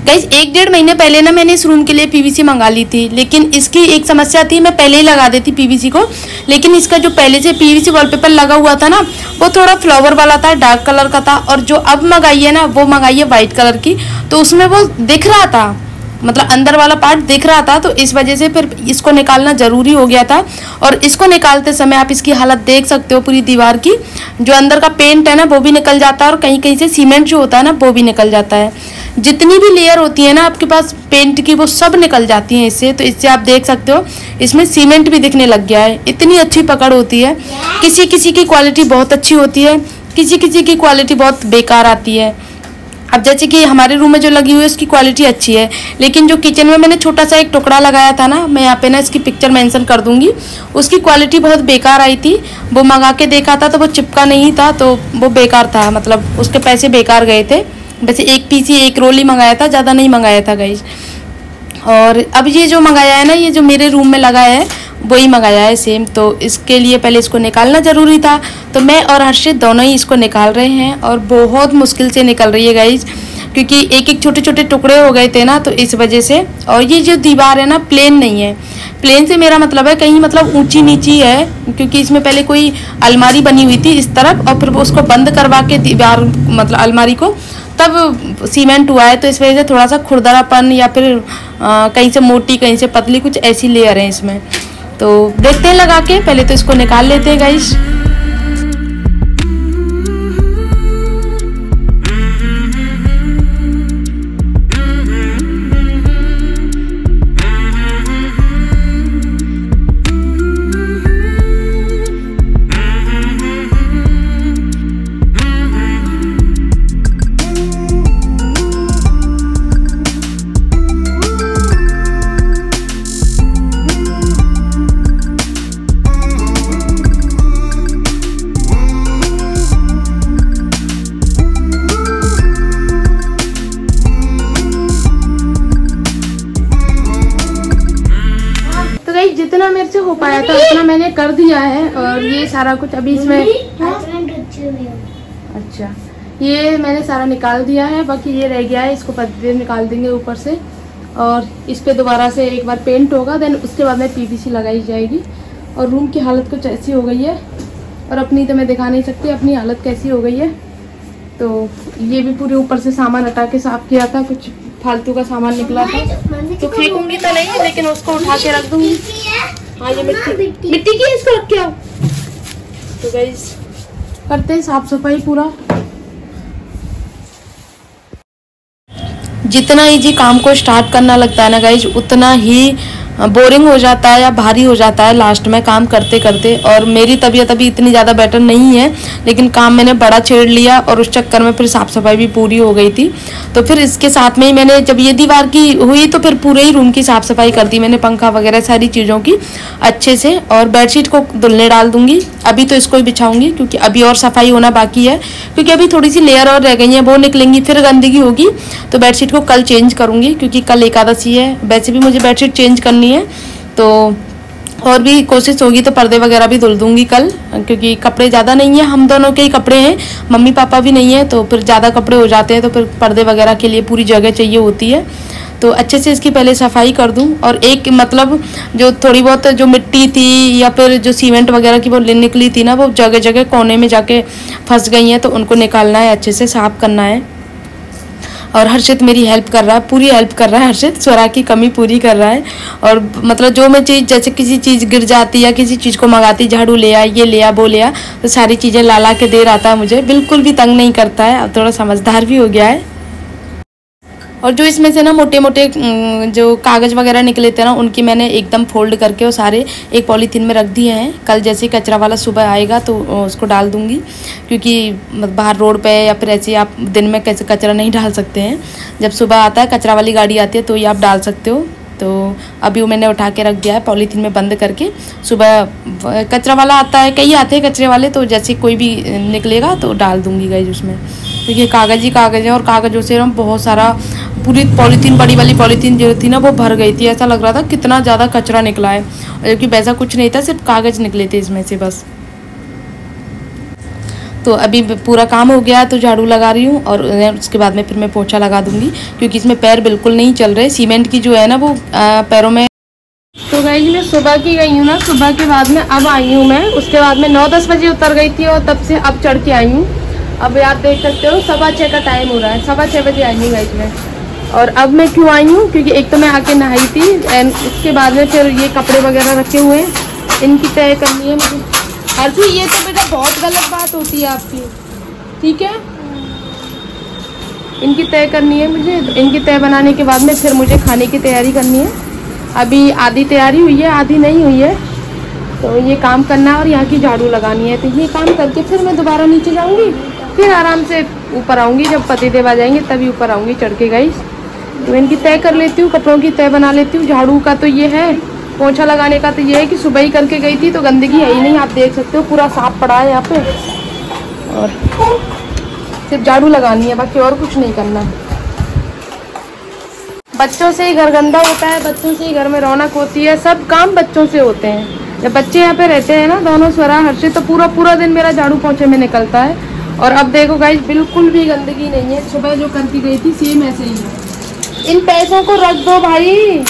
Guys 1-1.5 महीने पहले ना मैंने इस रूम के लिए पीवीसी मंगा ली थी, लेकिन इसकी एक समस्या थी, मैं पहले ही लगा देती पीवीसी को, लेकिन इसका जो पहले से पीवीसी वॉलपेपर लगा हुआ था ना वो थोड़ा फ्लावर वाला था, डार्क कलर का था, और जो अब मंगाई है ना वो मंगाई है वाइट कलर की, तो उसमें वो दिख रहा था, मतलब अंदर वाला पार्ट दिख रहा था, तो इस वजह से फिर इसको निकालना ज़रूरी हो गया था। और इसको निकालते समय आप इसकी हालत देख सकते हो पूरी दीवार की, जो अंदर का पेंट है ना वो भी निकल जाता है, और कहीं कहीं से सीमेंट जो होता है ना वो भी निकल जाता है। जितनी भी लेयर होती है ना आपके पास पेंट की वो सब निकल जाती हैं इससे। तो इससे आप देख सकते हो इसमें सीमेंट भी दिखने लग गया है। इतनी अच्छी पकड़ होती है, किसी किसी की क्वालिटी बहुत अच्छी होती है, किसी किसी की क्वालिटी बहुत बेकार आती है। अब जैसे कि हमारे रूम में जो लगी हुई है उसकी क्वालिटी अच्छी है, लेकिन जो किचन में मैंने छोटा सा एक टुकड़ा लगाया था ना, मैं यहाँ पे ना इसकी पिक्चर मेंशन कर दूंगी, उसकी क्वालिटी बहुत बेकार आई थी। वो मंगा के देखा था तो वो चिपका नहीं था, तो वो बेकार था, मतलब उसके पैसे बेकार गए थे। वैसे एक पीस ही, एक रोल ही मंगाया था, ज़्यादा नहीं मंगाया था गाइस। और अब ये जो मंगाया है ना, ये जो मेरे रूम में लगाया है वही मंगाया है सेम। तो इसके लिए पहले इसको निकालना ज़रूरी था, तो मैं और हर्षित दोनों ही इसको निकाल रहे हैं, और बहुत मुश्किल से निकल रही है गाइस, क्योंकि एक एक छोटे छोटे टुकड़े हो गए थे ना, तो इस वजह से। और ये जो दीवार है ना प्लेन नहीं है, प्लेन से मेरा मतलब है कहीं मतलब ऊंची नीची है, क्योंकि इसमें पहले कोई अलमारी बनी हुई थी इस तरफ, और फिर वो उसको बंद करवा के दीवार मतलब अलमारी को तब सीमेंट हुआ है, तो इस वजह से थोड़ा सा खुरदरापन या फिर कहीं से मोटी कहीं से पतली कुछ ऐसी लेयर है इसमें। तो देखते हैं लगा के, पहले तो इसको निकाल लेते हैं गाइस। जितना मेरे से हो पाया था उतना मैंने कर दिया है, और ये सारा कुछ अभी इसमें अच्छा ये मैंने सारा निकाल दिया है, बाकी ये रह गया है, इसको पत्ते निकाल देंगे ऊपर से, और इस पे दोबारा से एक बार पेंट होगा, देन उसके बाद में पीवीसी लगाई जाएगी। और रूम की हालत कुछ ऐसी हो गई है, और अपनी तो मैं दिखा नहीं सकती अपनी हालत कैसी हो गई है। तो ये भी पूरे ऊपर से सामान हटा के साफ किया था, कुछ फालतू का सामान निकला था, तो फेंकूंगी तो नहीं, लेकिन उसको उठा के रख दूंगी। हाँ ये मिट्टी की है, इसको रख के आओ। तो गाइस करते हैं साफ सफाई पूरा। जितना इजी काम को स्टार्ट करना लगता है ना गाइस, उतना ही बोरिंग हो जाता है या भारी हो जाता है लास्ट में काम करते करते। और मेरी तबीयत अभी इतनी ज़्यादा बेटर नहीं है, लेकिन काम मैंने बड़ा छेड़ लिया, और उस चक्कर में फिर साफ़ सफाई भी पूरी हो गई थी। तो फिर इसके साथ में ही मैंने जब ये दीवार की हुई तो फिर पूरे ही रूम की साफ़ सफाई कर दी मैंने, पंखा वगैरह सारी चीज़ों की अच्छे से। और बेडशीट को धुलने डाल दूँगी, अभी तो इसको ही बिछाऊँगी, क्योंकि अभी और सफाई होना बाकी है, क्योंकि अभी थोड़ी सी लेयर और रह गई है, वो निकलेंगी फिर गंदगी होगी। तो बेडशीट को कल चेंज करूँगी, क्योंकि कल एकादशी है, वैसे भी मुझे बेडशीट चेंज करनी है। तो और भी कोशिश होगी तो पर्दे वगैरह भी धुल दूंगी कल, क्योंकि कपड़े ज़्यादा नहीं है, हम दोनों के ही कपड़े हैं, मम्मी पापा भी नहीं है, तो फिर ज़्यादा कपड़े हो जाते हैं, तो फिर पर्दे वगैरह के लिए पूरी जगह चाहिए होती है। तो अच्छे से इसकी पहले सफाई कर दूं, और एक मतलब जो थोड़ी बहुत जो मिट्टी थी या फिर जो सीमेंट वगैरह की वो निकली थी ना, वो जगह जगह कोने में जाके फंस गई हैं, तो उनको निकालना है, अच्छे से साफ करना है। और हर्षित मेरी हेल्प कर रहा है, पूरी हेल्प कर रहा है हर्षित, स्वरा की कमी पूरी कर रहा है। और मतलब जो मैं चीज़, जैसे किसी चीज़ गिर जाती या किसी चीज़ को मंगाती, झाड़ू ले आ, ये ले आ, वो ले आ, तो सारी चीज़ें ला के दे रहा था मुझे, बिल्कुल भी तंग नहीं करता है, अब थोड़ा समझदार भी हो गया है। और जो इसमें से ना मोटे मोटे जो कागज़ वगैरह निकले थे ना, उनकी मैंने एकदम फोल्ड करके वो सारे एक पॉलीथीन में रख दिए हैं। कल जैसे कचरा वाला सुबह आएगा तो उसको डाल दूंगी, क्योंकि बाहर रोड पे या फिर ऐसे आप दिन में कैसे कचरा नहीं डाल सकते हैं, जब सुबह आता है कचरा वाली गाड़ी आती है तो ये आप डाल सकते हो। तो अभी वो मैंने उठा के रख दिया है पॉलीथीन में बंद करके, सुबह कचरा वाला आता है, कई आते हैं कचरे वाले, तो जैसे कोई भी निकलेगा तो डाल दूंगी गाइस उसमें। तो ये कागज़ ही कागज़ है, और कागज़ों से हम बहुत सारा, पूरी पॉलीथीन, बड़ी वाली पॉलीथीन जो थी ना वो भर गई थी, ऐसा लग रहा था कितना ज़्यादा कचरा निकला है, जबकि वैसा कुछ नहीं था, सिर्फ कागज़ निकले थे इसमें से बस। तो अभी पूरा काम हो गया तो झाड़ू लगा रही हूँ और उसके बाद में फिर मैं पोछा लगा दूँगी, क्योंकि इसमें पैर बिल्कुल नहीं चल रहे, सीमेंट की जो है ना वो पैरों में। तो गाइस मैं सुबह की गई हूँ ना, सुबह के बाद में अब आई हूँ मैं, उसके बाद में 9-10 बजे उतर गई थी और तब से अब चढ़ के आई हूँ। अब आप देख सकते हो 6:15 का टाइम हो रहा है, 6:15 बजे आई हूँ गाइस मैं। और अब मैं क्यों आई हूँ, क्योंकि एक तो मैं आके नहाई थी एंड उसके बाद में फिर ये कपड़े वगैरह रखे हुए हैं, इनकी तय करनी है मुझे। हर्षी ये तो बेटा बहुत गलत बात होती है आपकी, ठीक है। इनकी तय करनी है मुझे, इनकी तय बनाने के बाद में फिर मुझे खाने की तैयारी करनी है। अभी आधी तैयारी हुई है, आधी नहीं हुई है, तो ये काम करना है और यहाँ की झाड़ू लगानी है। तो ये काम करके फिर मैं दोबारा नीचे जाऊँगी, फिर आराम से ऊपर आऊँगी, जब पतिदेव आ जाएंगे तभी ऊपर आऊँगी चढ़ के गाइस। तो इनकी तय कर लेती हूँ, कपड़ों की तय बना लेती हूँ। झाड़ू का तो ये है, पोछा लगाने का तो ये है कि सुबह ही करके गई थी तो गंदगी है ही नहीं, आप देख सकते हो पूरा साफ पड़ा है यहाँ पे। और सिर्फ झाड़ू लगानी है, बाकी और कुछ नहीं करना है। बच्चों से ही घर गंदा होता है, बच्चों से ही घर में रौनक होती है, सब काम बच्चों से होते हैं। जब बच्चे यहाँ पे रहते हैं ना दोनों, स्वरा हर्षित, तो पूरा पूरा दिन मेरा झाड़ू पोछे में निकलता है। और अब देखो गाइस बिल्कुल भी गंदगी नहीं है, सुबह जो करके गई थी सेम ऐसे ही है। इन पैसों को रख दो भाई।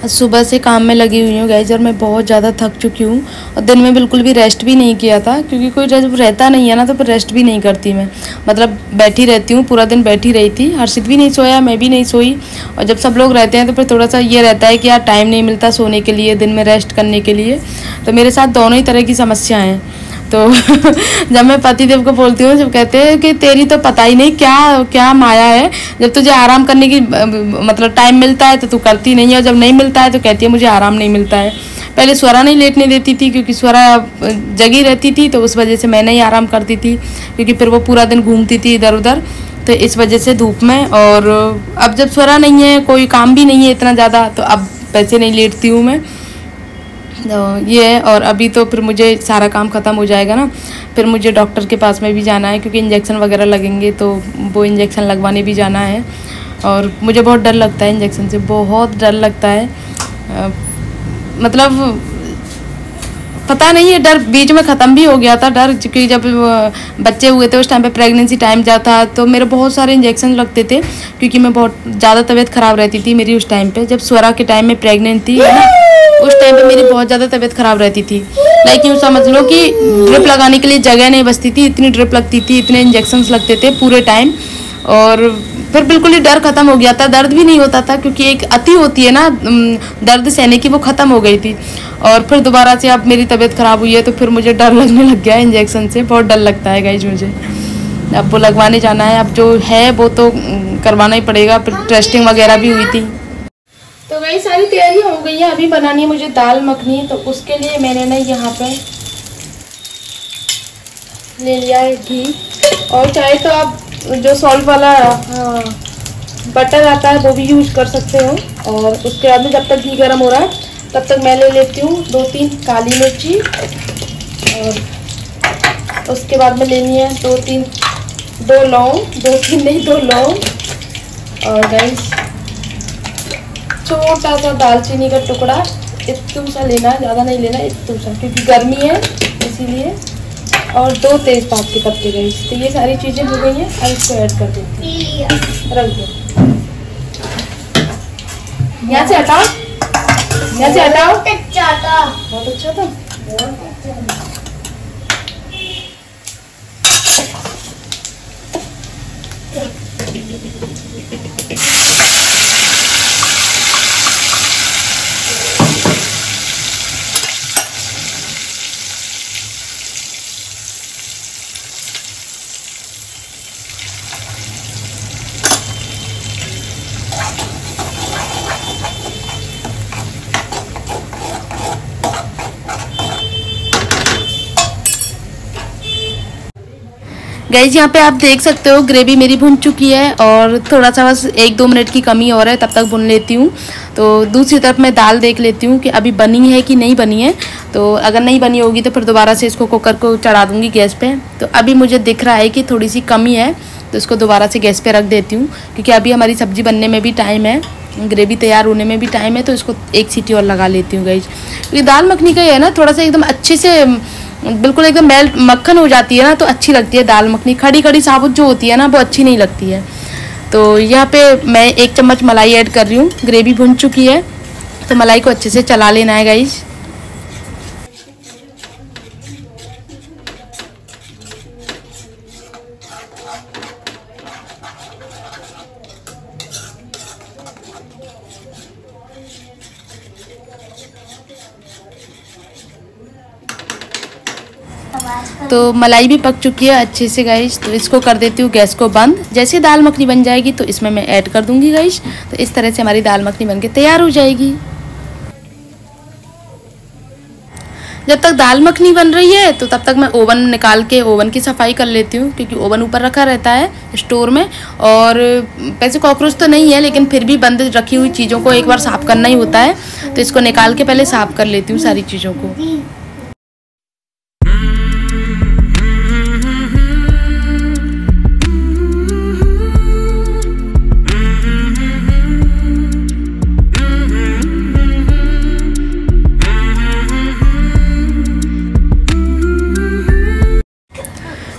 सुबह से काम में लगी हुई हूँ गाइस और मैं बहुत ज़्यादा थक चुकी हूँ और दिन में बिल्कुल भी रेस्ट भी नहीं किया था, क्योंकि कोई जब रहता नहीं है ना तो फिर रेस्ट भी नहीं करती मैं, मतलब बैठी रहती हूँ, पूरा दिन बैठी रही थी। हर्षित भी नहीं सोया, मैं भी नहीं सोई। और जब सब लोग रहते हैं तो फिर थोड़ा सा ये रहता है कि यार टाइम नहीं मिलता सोने के लिए, दिन में रेस्ट करने के लिए। तो मेरे साथ दोनों ही तरह की समस्याएँ हैं। तो जब मैं पतिदेव को बोलती हूँ, जब कहते हैं कि तेरी तो पता ही नहीं क्या क्या माया है, जब तुझे आराम करने की मतलब टाइम मिलता है तो तू करती नहीं है, और जब नहीं मिलता है तो कहती है मुझे आराम नहीं मिलता है। पहले स्वरा नहीं लेटने देती थी, क्योंकि स्वरा जगी रहती थी तो उस वजह से मैं नहीं आराम करती थी, क्योंकि फिर वो पूरा दिन घूमती थी इधर उधर, तो इस वजह से धूप में। और अब जब स्वरा नहीं है, कोई काम भी नहीं है इतना ज़्यादा, तो अब वैसे नहीं लेटती हूँ मैं। तो ये है। और अभी तो फिर मुझे सारा काम ख़त्म हो जाएगा ना, फिर मुझे डॉक्टर के पास में भी जाना है, क्योंकि इंजेक्शन वगैरह लगेंगे, तो वो इंजेक्शन लगवाने भी जाना है। और मुझे बहुत डर लगता है इंजेक्शन से, बहुत डर लगता है। मतलब पता नहीं है, डर बीच में ख़त्म भी हो गया था डर, क्योंकि जब बच्चे हुए थे उस टाइम पे प्रेगनेंसी टाइम जाता तो मेरे बहुत सारे इंजेक्शन लगते थे, क्योंकि मैं बहुत ज़्यादा तबीयत ख़राब रहती थी मेरी उस टाइम पे। जब स्वरा के टाइम में प्रेग्नेंट थी ना, उस टाइम पे मेरी बहुत ज़्यादा तबीयत ख़राब रहती थी। लाइक यूँ समझ लो कि ड्रिप लगाने के लिए जगह नहीं बचती थी, इतनी ड्रिप लगती थी, इतने इंजेक्शन्स लगते थे पूरे टाइम। और फिर बिल्कुल ही डर ख़त्म हो गया था, दर्द भी नहीं होता था, क्योंकि एक अति होती है ना दर्द सहने की, वो ख़त्म हो गई थी। और फिर दोबारा से अब मेरी तबीयत ख़राब हुई है तो फिर मुझे डर लगने लग गया है इंजेक्शन से, बहुत डर लगता है गाइज मुझे। अब वो लगवाने जाना है, अब जो है वो तो करवाना ही पड़ेगा। फिर टेस्टिंग वगैरह भी हुई थी। तो वही सारी तैयारी हो गई है, अभी बनानी है मुझे दाल मखनी। तो उसके लिए मैंने ना यहाँ पे ले लिया है घी, और चाहे तो आप जो सॉल्ट वाला बटर आता है वो भी यूज कर सकते हो। और उसके बाद में जब तक घी गर्म हो रहा है तब तक मैं ले लेती हूँ 2-3 काली मिर्ची, और उसके बाद में लेनी है 2 लौंग, 2-3 नहीं 2 लौंग, और गाइस छोटा सा दालचीनी का टुकड़ा, इतना सा लेना है, ज़्यादा नहीं लेना, इतना सा, क्योंकि गर्मी है इसीलिए। और 2 तेज़पात के पत्ते गाइस। तो ये सारी चीज़ें हो गई हैं, अब इसको ऐड कर देते हैं, रख दो। यहाँ से हटाओ, यहाँ से हटाओ। बहुत अच्छा था। गाइज यहाँ पे आप देख सकते हो ग्रेवी मेरी भुन चुकी है, और थोड़ा सा बस 1-2 मिनट की कमी और है, तब तक भुन लेती हूँ। तो दूसरी तरफ मैं दाल देख लेती हूँ कि अभी बनी है कि नहीं बनी है। तो अगर नहीं बनी होगी तो फिर दोबारा से इसको कुकर को चढ़ा दूँगी गैस पे। तो अभी मुझे दिख रहा है कि थोड़ी सी कमी है, तो इसको दोबारा से गैस पे रख देती हूँ, क्योंकि अभी हमारी सब्ज़ी बनने में भी टाइम है। ग्रेवी तैयार होने में भी टाइम है, तो इसको एक सीटी और लगा लेती हूँ गाइज। क्योंकि दाल मखनी का ये है ना, थोड़ा सा एकदम अच्छे से बिल्कुल एकदम मेल्ट मक्खन हो जाती है ना, तो अच्छी लगती है दाल मखनी। खड़ी खड़ी साबुत जो होती है ना, वो अच्छी नहीं लगती है। तो यहाँ पे मैं 1 चम्मच मलाई ऐड कर रही हूँ। ग्रेवी भुन चुकी है, तो मलाई को अच्छे से चला लेना है गाइज। तो मलाई भी पक चुकी है अच्छे से गाइज। तो इसको कर देती हूँ गैस को बंद। जैसे दाल मखनी बन जाएगी तो इसमें मैं ऐड कर दूंगी गाइज। तो इस तरह से हमारी दाल मखनी बनके तैयार हो जाएगी। जब तक दाल मखनी बन रही है तो तब तक मैं ओवन निकाल के ओवन की सफाई कर लेती हूँ, क्योंकि ओवन ऊपर रखा रहता है स्टोर में। और वैसे कॉकरोच तो नहीं है, लेकिन फिर भी बंद रखी हुई चीज़ों को एक बार साफ़ करना ही होता है। तो इसको निकाल के पहले साफ़ कर लेती हूँ सारी चीज़ों को।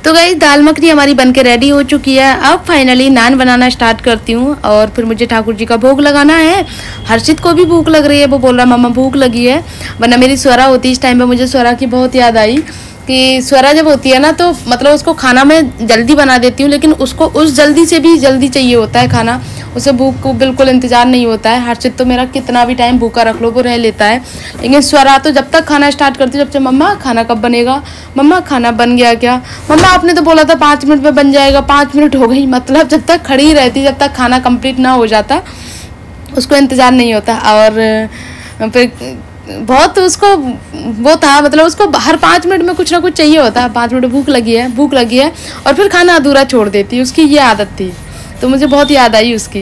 तो गाइस दाल मखनी हमारी बनके रेडी हो चुकी है। अब फाइनली नान बनाना स्टार्ट करती हूँ, और फिर मुझे ठाकुर जी का भोग लगाना है। हर्षित को भी भूख लग रही है, वो बोल रहा मम्मा भूख लगी है। वरना मेरी स्वरा होती, इस टाइम पे मुझे स्वरा की बहुत याद आई कि स्वरा जब होती है ना, तो मतलब उसको खाना मैं जल्दी बना देती हूँ, लेकिन उसको उस जल्दी से भी जल्दी चाहिए होता है खाना। उसे भूख को बिल्कुल इंतज़ार नहीं होता है। हर्षित तो मेरा कितना भी टाइम भूखा रख लो वो रह लेता है, लेकिन स्वरा तो जब तक खाना स्टार्ट करती है, जब से मम्मा खाना कब बनेगा, मम्मा खाना बन गया क्या, मम्मा आपने तो बोला था 5 मिनट में बन जाएगा, 5 मिनट हो गई। मतलब जब तक खड़ी रहती, जब तक खाना कंप्लीट ना हो जाता, उसको इंतज़ार नहीं होता। और फिर बहुत उसको वो था, मतलब उसको हर 5 मिनट में कुछ ना कुछ चाहिए होता है। 5 मिनट भूख लगी है, और फिर खाना अधूरा छोड़ देती, उसकी ये आदत थी। तो मुझे बहुत याद आई उसकी।